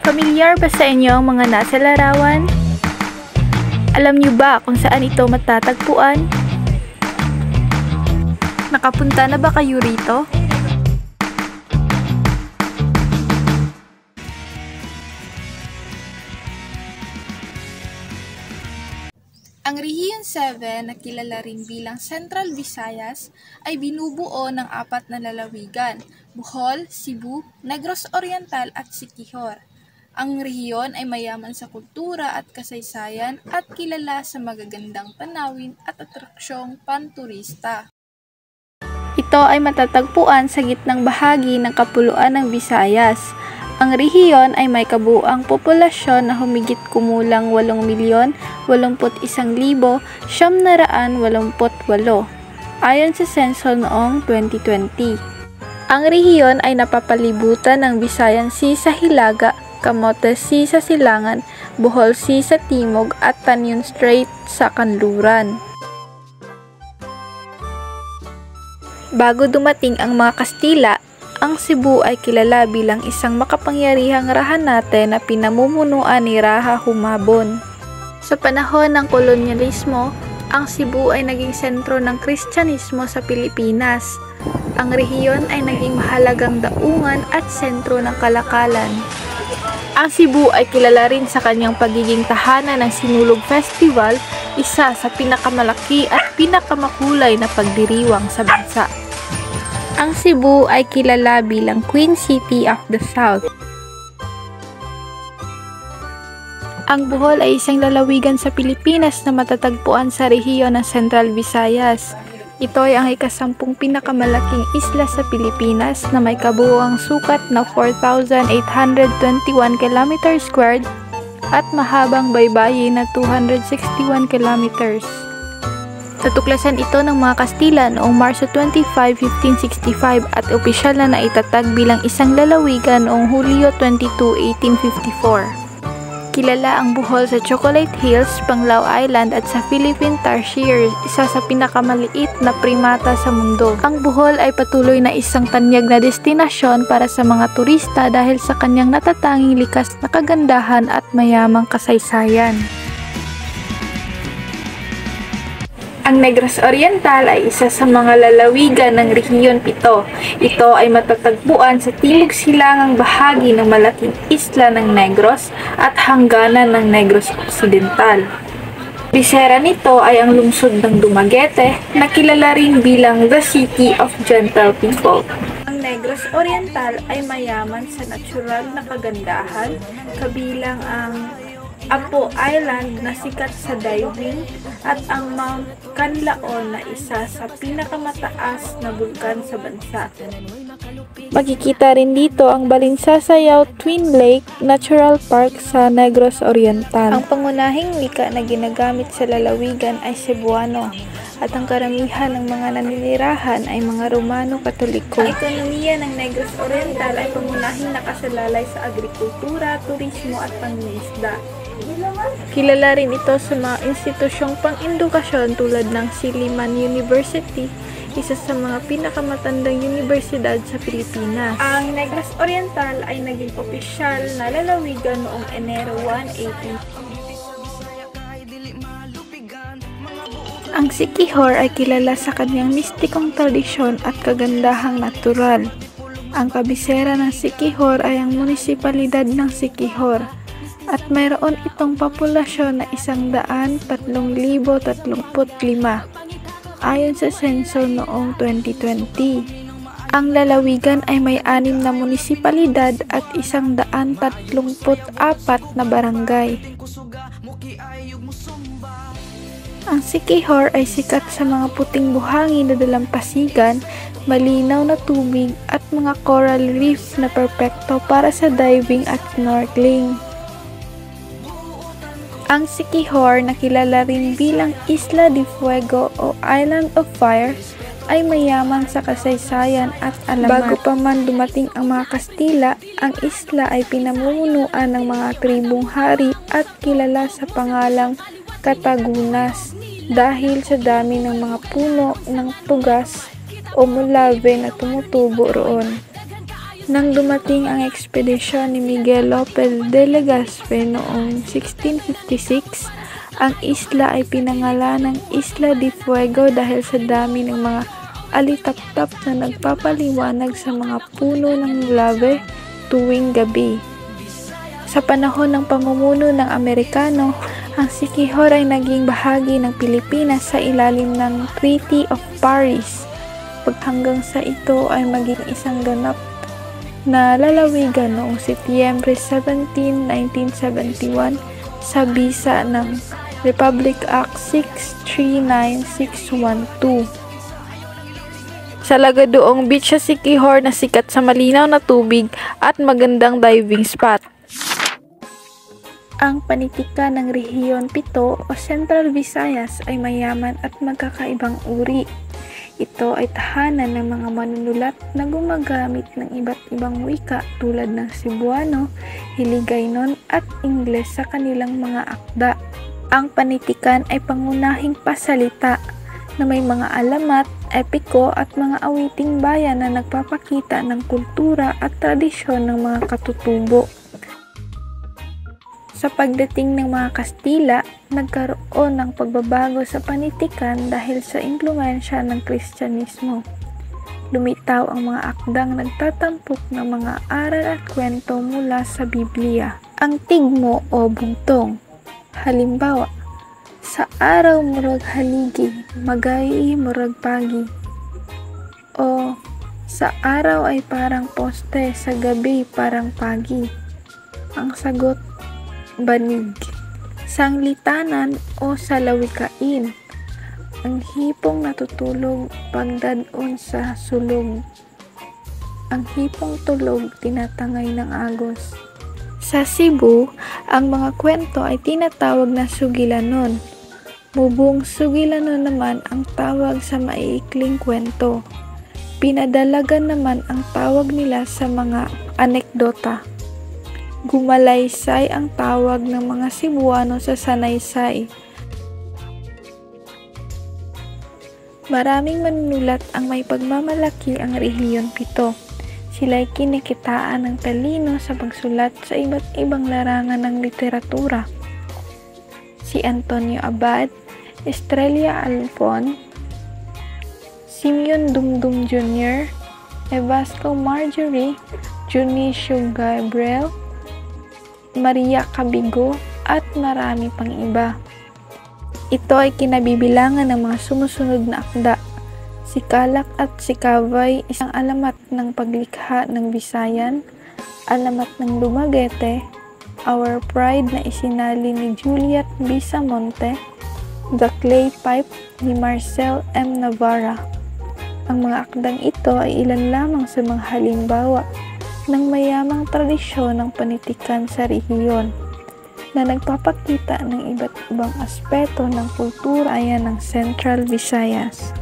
Pamilyar ba sa inyo ang mga nasa larawan? Alam niyo ba kung saan ito matatagpuan? Nakapunta na ba kayo rito? Ang Rehiyon 7 na kilala rin bilang Central Visayas ay binubuo ng 4 na lalawigan: Bohol, Cebu, Negros Oriental at Siquijor. Ang rehiyon ay mayaman sa kultura at kasaysayan at kilala sa magagandang tanawin at atraksyong panturista. Ito ay matatagpuan sa gitnang bahagi ng kapuluan ng Visayas. Ang rehiyon ay may kabuuang populasyon na humigit kumulang 8,81,988 ayon sa senso noong 2020. Ang rehiyon ay napapalibutan ng Visayan Sea sa hilaga, Camotes Sea sa silangan, Bohol Sea sa timog at Tanon Strait sa kanluran. Bago dumating ang mga Kastila, ang Cebu ay kilala bilang isang makapangyarihang rahanate na pinamumunuan ni Raha Humabon. Sa panahon ng kolonyalismo, ang Cebu ay naging sentro ng Kristyanismo sa Pilipinas. Ang rehiyon ay naging mahalagang daungan at sentro ng kalakalan. Ang Cebu ay kilala rin sa kanyang pagiging tahanan ng Sinulog Festival, isa sa pinakamalaki at pinakamakulay na pagdiriwang sa bansa. Ang Cebu ay kilala bilang Queen City of the South. Ang Bohol ay isang lalawigan sa Pilipinas na matatagpuan sa rehiyon ng Central Visayas. Ito ay ang ika-10 pinakamalaking isla sa Pilipinas na may kabuuang sukat na 4,821 km² at mahabang baybayin na 261 km. Natuklasan ito ng mga Kastila noong Marso 25, 1565 at opisyal na naitatag bilang isang lalawigan noong Hulyo 22, 1854. Kilala ang Bohol sa Chocolate Hills, Panglao Island at sa Philippine Tarsier, isa sa pinakamaliit na primata sa mundo. Ang Bohol ay patuloy na isang tanyag na destinasyon para sa mga turista dahil sa kanyang natatanging likas na kagandahan at mayamang kasaysayan. Ang Negros Oriental ay isa sa mga lalawigan ng Rehiyon 7. Ito ay matatagpuan sa timog silangang bahagi ng malaking isla ng Negros at hangganan ng Negros Occidental. Bisera nito ay ang lungsod ng Dumaguete na kilala rin bilang the City of Gentle People. Ang Negros Oriental ay mayaman sa natural na kagandahan, kabilang ang Apo Island na sikat sa diving at ang Mount Canlaon na isa sa pinakamataas na bulkan sa bansa. Makikita rin dito ang Balinsasayaw Twin Lake Natural Park sa Negros Oriental. Ang pangunahing wika na ginagamit sa lalawigan ay Cebuano at ang karamihan ng mga naninirahan ay mga Romano Katoliko. Ang ekonomiya ng Negros Oriental ay pangunahing nakasalalay sa agrikultura, turismo at pangingisda. Kilala rin ito sa mga institusyong pang-edukasyon tulad ng Silliman University, isa sa mga pinakamatandang universidad sa Pilipinas. Ang Negros Oriental ay naging opisyal na lalawigan noong Enero 1, 18. Ang Siquijor ay kilala sa kanyang mistikong tradisyon at kagandahang natural. Ang kabisera ng Siquijor ay ang munisipalidad ng Siquijor at mayroon itong populasyon na 103,035 ayon sa senso noong 2020. Ang lalawigan ay may 6 na munisipalidad at 134 na barangay. Ang Siquijor ay sikat sa mga puting buhangin na dalampasigan, malinaw na tubig at mga coral reef na perpekto para sa diving at snorkeling. Ang Siquijor, na kilala rin bilang Isla de Fuego o Island of Fire, ay mayaman sa kasaysayan at alamat. Bago pa man dumating ang mga Kastila, ang isla ay pinamumunuan ng mga tribong hari at kilala sa pangalang Katagunas dahil sa dami ng mga puno ng tugas o mulave na tumutubo roon. Nang dumating ang ekspedisyon ni Miguel Lopez de Legazpi noong 1656, ang isla ay pinangalan ng Isla de Fuego dahil sa dami ng mga alitaptap na nagpapaliwanag sa mga puno ng niyebe tuwing gabi. Sa panahon ng pamumuno ng Amerikano, ang Siquijor ay naging bahagi ng Pilipinas sa ilalim ng Treaty of Paris, hanggang sa ito ay maging isang ganap na lalawigan noong Setyembre 17, 1971 sa bisa ng Republic Act 639612. Sa Lagadoong Beach sa Siquijor na sikat sa malinaw na tubig at magandang diving spot. Ang panitikan ng Rehiyon 7 o Central Visayas ay mayaman at magkakaibang uri. Ito ay tahanan ng mga manunulat na gumagamit ng iba't ibang wika tulad ng Cebuano, Hiligaynon at Ingles sa kanilang mga akda. Ang panitikan ay pangunahing pasalita na may mga alamat, epiko at mga awiting bayan na nagpapakita ng kultura at tradisyon ng mga katutubo. Sa pagdating ng mga Kastila, nagkaroon ng pagbabago sa panitikan dahil sa impluwensya ng Kristyanismo. Lumitaw ang mga akdang nagtatampok ng mga aral at kwento mula sa Biblia. Ang tigmo o bungtong. Halimbawa, sa araw murag haligi, magayi murag pagi. O, sa araw ay parang poste, sa gabi parang pagi. Ang sagot, banig. Sanglitanan o salawikain. Ang hipong natutulog pagdadon sa sulog. Ang hipong tulog tinatangay ng agos. Sa Cebu, ang mga kwento ay tinatawag na sugilanon. Mubong sugilanon naman ang tawag sa maiikling kwento. Pinadalagan naman ang tawag nila sa mga anekdota. Gumalaysay ang tawag ng mga Cebuano sa sanaysay. Maraming manunulat ang may pagmamalaki ang Rehiyon 7. Sila'y kinikitaan ng talino sa pagsulat sa iba't ibang larangan ng literatura. Si Antonio Abad, Estrella Alfon, Simeon Dumdum Jr., Evasco Marjorie, Dionisio Gabriel, Maria Cabigo, at marami pang iba. Ito ay kinabibilangan ng mga sumusunod na akda. Si Kalak at si Kavay, isang alamat ng paglikha ng Visayan, alamat ng Dumaguete, Our Pride na isinali ni Juliet Bisamonte, The Clay Pipe ni Marcel M. Navarra. Ang mga akdang ito ay ilan lamang sa mga halimbawa ng mayamang tradisyon ng panitikan sa rehiyon na nagpapakita ng iba't ibang aspeto ng kultura ng Central Visayas.